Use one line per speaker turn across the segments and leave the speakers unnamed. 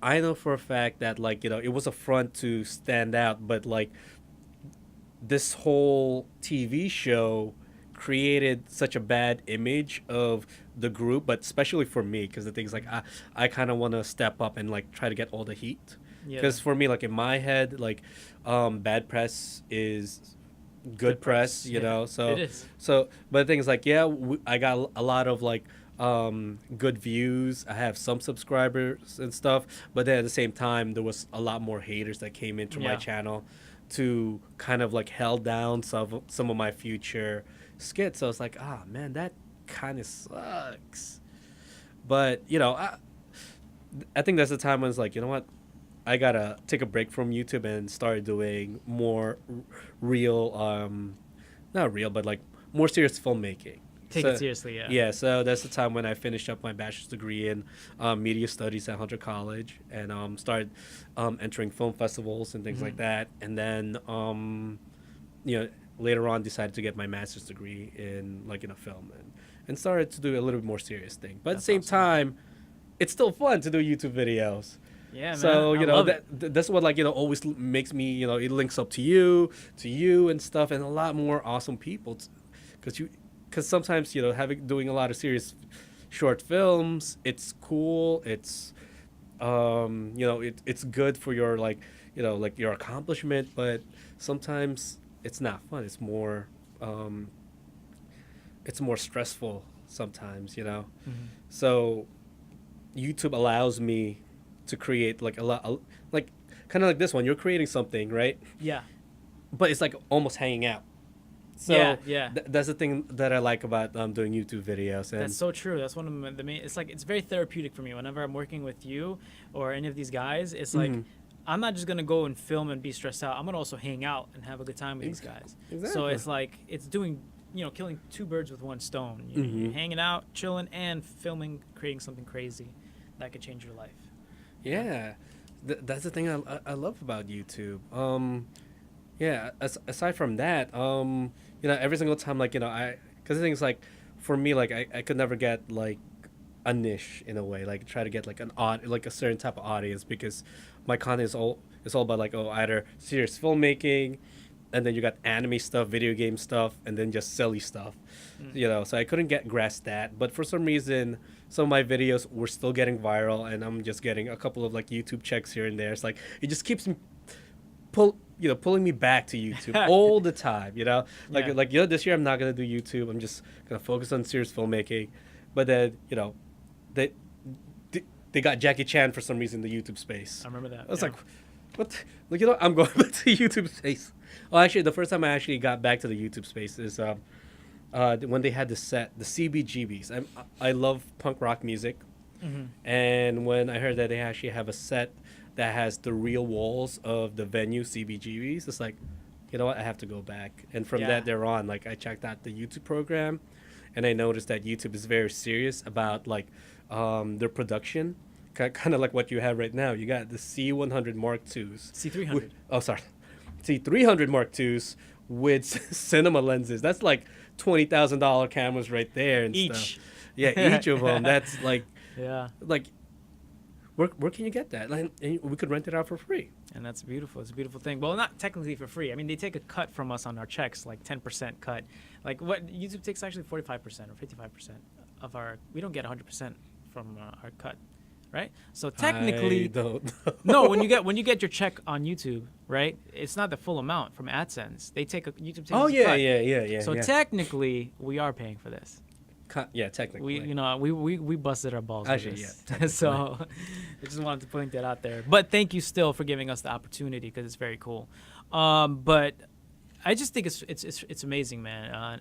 I know for a fact that like it was a front to stand out, but like this whole TV show created such a bad image of the group, but especially for me, because the things like I kind of want to step up and like try to get all the heat.
Yeah.
Because for me, like in my head, like bad press is good
Good
press,
press. Yeah. It
So,
is.
but the thing is like, yeah, I got a lot of like good views. I have some subscribers and stuff, but then at the same time, there was a lot more haters that came into my
Yeah.
channel to kind of like held down some of my future skits. So I was like, ah, man, that kind of sucks. But I think that's the time when it's like, you know what, I gotta take a break from YouTube and start doing more real, not real, but like more serious filmmaking.
Take it
So,
seriously. Yeah.
yeah, so that's the time when I finished up my bachelor's degree in media studies at Hunter College and started entering film festivals and things like
Hmm.
that. And then, you know, later on decided to get my master's degree in like in a film and started to do a little bit more serious thing. But at the
That's
same
awesome.
time, it's still fun to do YouTube videos.
Yeah, man.
So
I love it.
that's what like always makes me it links up to you and stuff and a lot more awesome people, because sometimes having doing a lot of serious short films, it's cool, it's it's good for your like like your accomplishment, but sometimes it's not fun. Um, it's more stressful sometimes,
Hmm.
so YouTube allows me to create like like kind of like this one. You're creating something, right?
Yeah.
But it's like almost hanging out.
Yeah.
So
Yeah.
that's the thing that I like about doing YouTube videos.
That's
And
so true. That's one of the main. It's like it's very therapeutic for me whenever I'm working with you or any of these guys. It's like
mhm,
I'm not just gonna go and film and be stressed out. I'm gonna also hang out and have a good time with these
ex-
guys. So
exactly.
it's like it's doing killing two birds with one stone. You're
Hmm.
hanging out, chilling, and filming, creating something crazy that could change your life. Yeah.
Yeah, that's the thing I love about YouTube. Yeah. Aside from that, every single time, like because the thing is like, for me, like I could never get like a niche in a way, like try to get like like a certain type of audience, because my content is all about like, oh, either serious filmmaking, and then you got anime stuff, video game stuff, and then just silly stuff.
Mm.
So I couldn't get grasp that, but for some reason some of my videos were still getting viral, and I'm just getting a couple of like YouTube checks here and there. It's like it just keeps me pulling me back to YouTube all the time. Like
Yeah.
this year I'm not gonna do YouTube. I'm just gonna focus on serious filmmaking. But then they they got Jackie Chan for some reason in the YouTube space.
I remember that.
I was
Yeah.
like, what? Like I'm going back to YouTube space. Oh, actually, the first time I actually got back to the YouTube space is when they had the set, the CBGBs. I love punk rock music,
Hmm.
and when I heard that they actually have a set that has the real walls of the venue CBGBs, it's like, you know what, I have to go back. And from
Yeah.
that there on, like I checked out the YouTube program, and I noticed that YouTube is very serious about like their production. Kind of like what you have right now. You got the C100 Mark IIs.
C300
Oh, sorry. C300 Mark IIs with cinema lenses. That's like $20,000 cameras right there and stuff.
each.
Yeah, each of them. That's
Yeah.
like where can you get that? Like, and we could rent it out for free.
And that's beautiful. It's a beautiful thing. Well, not technically for free. I mean, they take a cut from us on our checks, like 10% cut. Like what YouTube takes actually 45% or 55% of our. We don't get 100% from our cut, right? So
I
technically,
don't know.
no. When you get your check on YouTube, right? It's not the full amount from AdSense. YouTube takes
Oh
a
yeah,
cut.
yeah.
So
yeah.
technically, we are paying for this.
Yeah, technically.
We busted our balls with
Actually, yeah,
this.
technically.
So I just wanted to point that out there. But thank you still for giving us the opportunity because it's very cool. But I just think it's amazing, man.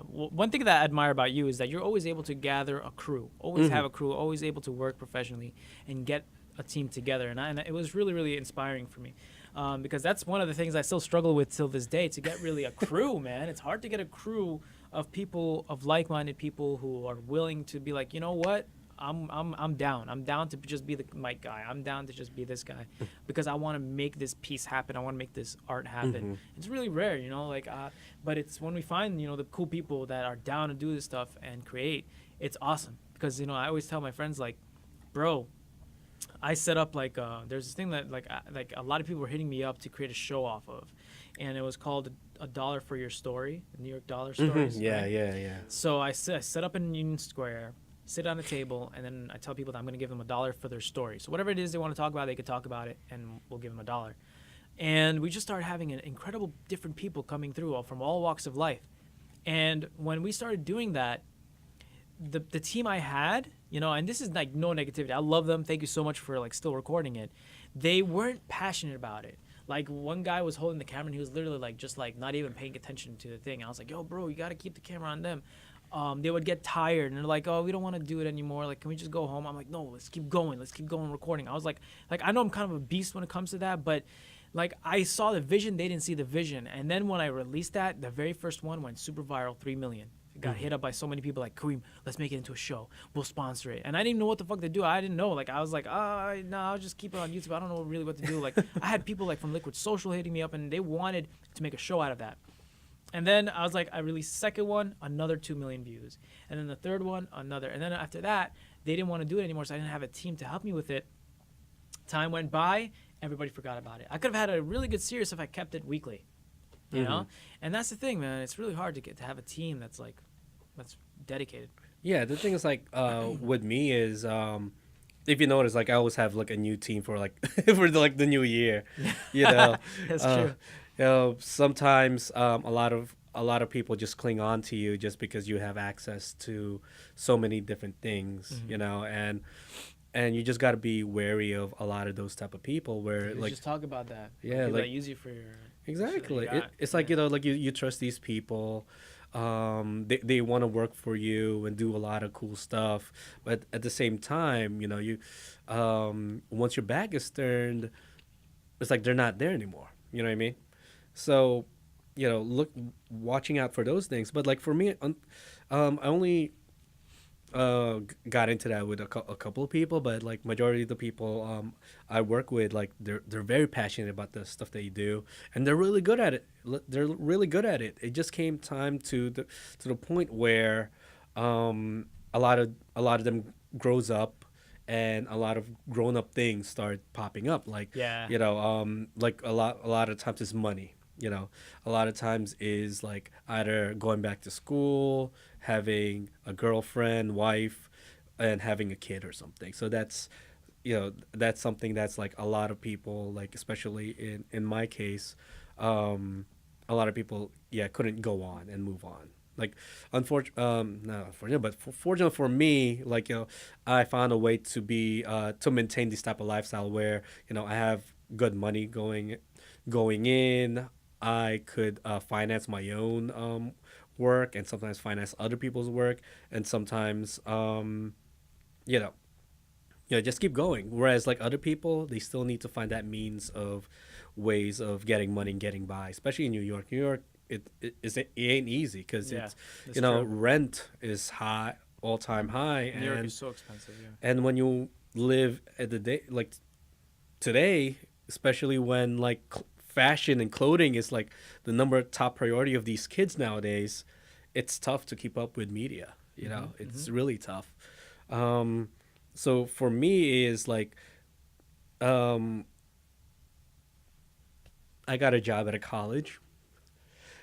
One thing that I admire about you is that you're always able to gather a crew, always have a crew, always able to work professionally and get a team together. And it was really, really inspiring for me. Because that's one of the things I still struggle with till this day, to get really a crew, man. It's hard to get a crew of people, of like-minded people who are willing to be like, you know what? I'm down. I'm down to just be the mic guy. I'm down to just be this guy because I want to make this piece happen. I want to make this art happen. It's really rare, but it's when we find, the cool people that are down to do this stuff and create, it's awesome because, I always tell my friends like, bro, I set up like there's this thing that like a lot of people were hitting me up to create a show off of, and it was called a dollar for your story, New York dollar stories,
Yeah,
right?
yeah, yeah.
So I set up in Union Square, sit on a table, and then I tell people that I'm going to give them a dollar for their story. So whatever it is they want to talk about, they could talk about it, and we'll give them a dollar. And we just started having an incredible different people coming through from all walks of life. And when we started doing that, the team I had, you know, and this is like no negativity. I love them. Thank you so much for like still recording it. They weren't passionate about it. Like one guy was holding the camera and he was literally like just like not even paying attention to the thing. And I was like, yo, bro, you got to keep the camera on them. They would get tired and they're like, oh, we don't want to do it anymore. Like, can we just go home? I'm like, no, let's keep going. Let's keep going recording. I was like I know I'm kind of a beast when it comes to that, but like I saw the vision, they didn't see the vision. And then when I released that, the very first one went super viral, 3 million. It got hit up by so many people like, Kareem, let's make it into a show. We'll sponsor it. And I didn't know what the fuck to do. I didn't know. Like, I was like, no, I'll just keep it on YouTube. I don't know really what to do. Like, I had people like from Liquid Social hitting me up and they wanted to make a show out of that. And then I was like, I released the second one, another 2 million views. And then the third one, another. And then after that, they didn't want to do it anymore, so I didn't have a team to help me with it. Time went by, everybody forgot about it. I could have had a really good series if I kept it weekly, you know? And that's the thing, man. It's really hard to have a team that's dedicated.
Yeah, the thing is like with me is if you notice, like I always have like a new team for like for the new year. You know,
That's
uh,
true.
you know, sometimes a lot of people just cling on to you just because you have access to so many different things. You know, and you just got to be wary of a lot of those type of people where
Let's
like
just talk about that.
yeah,
People
like
that use you for your
exactly.
shit that you got.
It's like, you know, like you trust these people. They want to work for you and do a lot of cool stuff. But at the same time, you know, once your back is turned, it's like they're not there anymore. You know what I mean? So, you know, watching out for those things. But like for me, I only got into that with a couple of people, but like majority of the people I work with, like they're very passionate about the stuff they do, and they're really good at it. They're really good at it. It just came time to the point where a lot of them grows up, and a lot of grown up things start popping up. Like
Yeah.
you know, like a lot of times it's money. You know, a lot of times is like either going back to school, having a girlfriend, wife, and having a kid or something. So that's, you know, that's something that's like a lot of people, like especially in my case, a lot of people, yeah, couldn't go on and move on. Like, not unfortunate, but fortunate for me, like, you know, I found a way to maintain this type of lifestyle where, you know, I have good money going in. I could finance my own work and sometimes finance other people's work, and sometimes you know, just keep going. Whereas like other people, they still need to find that means of ways of getting money and getting by, especially in New York. New York, it ain't easy because
Yeah,
it's,
that's
you know,
true.
rent is high, all time high,
New York is so expensive. Yeah.
and when you live at the day like today, especially when like fashion and clothing is like the number top priority of these kids nowadays, it's tough to keep up with media. You know, it's really tough. Um, so for me is like, um, I got a job at a college,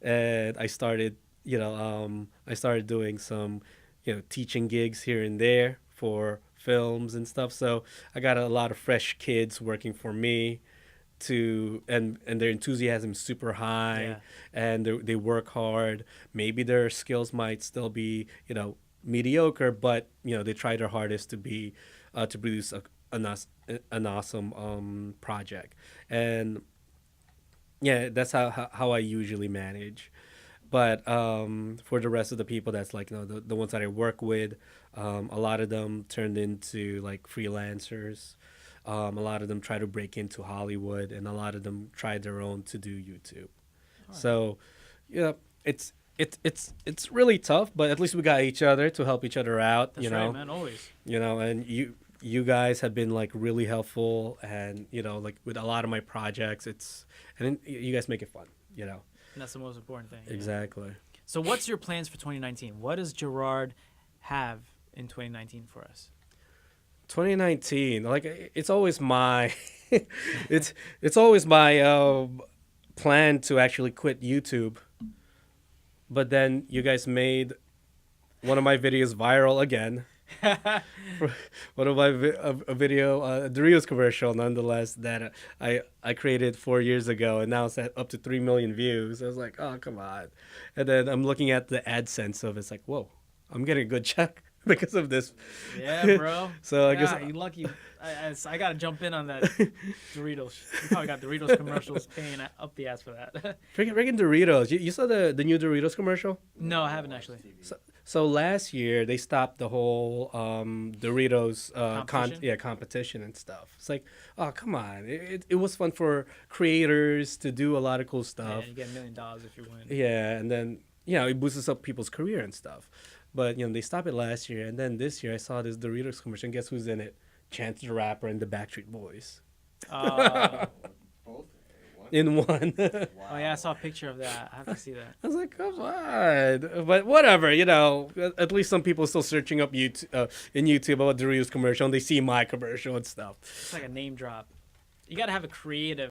and I started doing some, you know, teaching gigs here and there for films and stuff. So I got a lot of fresh kids working for me and their enthusiasm is super high,
Yeah.
and they work hard. Maybe their skills might still be, you know, mediocre, but you know they try their hardest to produce an awesome project. And yeah, that's how I usually manage. But for the rest of the people, that's like, you know, the ones that I work with, a lot of them turned into like freelancers. A lot of them try to break into Hollywood, and a lot of them tried their own to do YouTube.
All right.
So, yeah, it's really tough, but at least we got each other to help each other out.
That's right, man. Always.
And you guys have been like really helpful, and you know, like with a lot of my projects, you guys make it fun. You know,
And that's the most important thing. Yeah.
exactly.
So, what's your plans for 2019? What does Gerard have in 2019 for us?
2019. Like it's always my, it's always my plan to actually quit YouTube. But then you guys made one of my videos viral again. One of my a video, a Doritos commercial, nonetheless, that I created 4 years ago, and now it's at up to 3 million views. I was like, oh come on, and then I'm looking at the AdSense of it's like, whoa, I'm getting a good check because of this.
Yeah, bro.
So I
yeah,
guess
you lucky. I gotta jump in on that Doritos. You probably got Doritos commercials paying up the ass for that.
freaking Doritos. You saw the new Doritos commercial?
No, I haven't actually.
So last year they stopped the whole Doritos
Competition?
competition and stuff. It's like, oh come on, it was fun for creators to do a lot of cool
Yeah,
stuff.
you get $1 million if you win.
Yeah, and then it boosts up people's career and stuff. But they stopped it last year, and then this year I saw this Doritos commercial. And guess who's in it? Chance the Rapper and the Backstreet Boys
Both
in one.
Oh yeah, I saw a picture of that. I have to see that.
I was like, come on, but whatever, At least some people still searching up YouTube in YouTube about Doritos commercial, and they see my commercial and stuff.
It's like a name drop. You gotta have a creative